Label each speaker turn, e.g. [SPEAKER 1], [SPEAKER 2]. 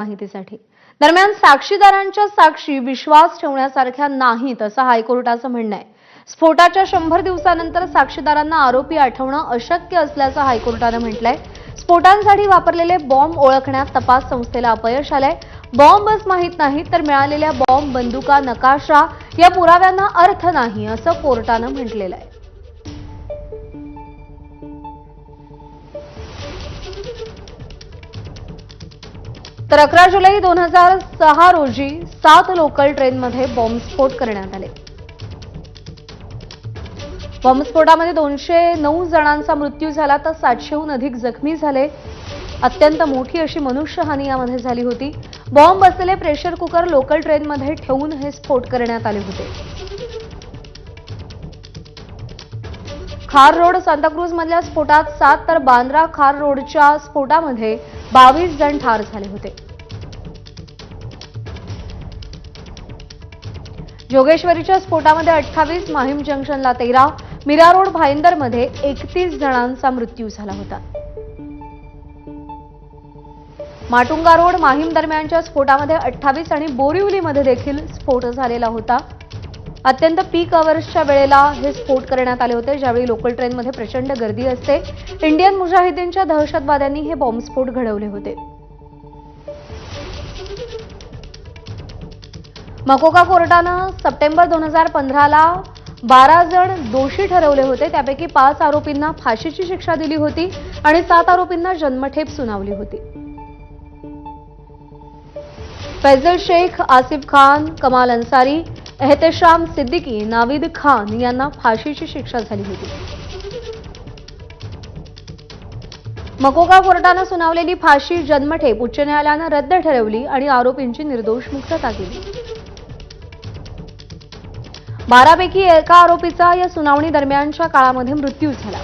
[SPEAKER 1] माहितीसाठी। दरम्यान साक्षीदारांच्या साक्षी विश्वास ठेवण्यासारख्या नाहीत असं हायकोर्टाचं म्हणणं आहे। स्फोटाच्या 100 दिवसांनंतर साक्षीदारांना आरोपी आठवणं अशक्य असल्याचं हायकोर्टानं म्हटलंय। स्फोटांसाठी वापरलेले बॉम्ब ओळखण्यात तपास संस्थेला अपयश आलंय। बॉम्बच माहित नाही तर मिळालेल्या बॉम्ब, बंदुका, नकाशा या पुराव्यांना अर्थ नाही असं कोर्टानं म्हटलेलं आहे। तर 11 जुलै 2006 रोजी 7 लोकल ट्रेनमध्ये बॉम्बस्फोट करण्यात आले। बॉम्बस्फोटामध्ये 209 जणांचा मृत्यू झाला तर 700हून अधिक जखमी झाले। अत्यंत मोठी अशी मनुष्यहानी यामध्ये झाली होती। बॉम्ब असलेले प्रेशर कुकर लोकल ट्रेनमध्ये ठेवून हे स्फोट करण्यात आले होते। खार रोड सांताक्रूज मधल्या स्फोटात 7 तर बांद्रा खार रोडच्या स्फोटामध्ये 22 जण ठार झाले होते। जोगेश्वरीच्या स्फोटामध्ये 28, माहीम जंक्शनला 13, मीरा रोड भाईंदरमध्ये 31 जणांचा मृत्यू झाला होता। माटुंगा रोड माहीम दरम्यानच्या स्फोटामध्ये 28 आणि बोरिवलीमध्ये देखील स्फोट झालेला होता। अत्यंत पीक अवर्सच्या वेळेला हे स्फोट करण्यात आले होते, ज्यावेळी लोकल ट्रेनमध्ये प्रचंड गर्दी असते। इंडियन मुजाहिदीनच्या दहशतवाद्यांनी हे बॉम्बस्फोट घडवले होते। मकोका कोर्टानं सप्टेंबर 2015ला 12 जण दोषी ठरवले होते। त्यापैकी 5 आरोपींना फाशीची शिक्षा दिली होती आणि 7 आरोपींना जन्मठेप सुनावली होती। फैजल शेख, आसिफ खान, कमाल अन्सारी, एहतेशाम सिद्दीकी, नावीद खान यांना फाशीची शिक्षा झाली होती। मकोका कोर्टानं सुनावलेली फाशी जन्मठेप उच्च न्यायालयानं रद्द ठरवली आणि आरोपींची निर्दोष मुक्तता केली। 12 पैकी एका आरोपीचा या सुनावणी दरम्यानच्या काळामध्ये मृत्यू झाला।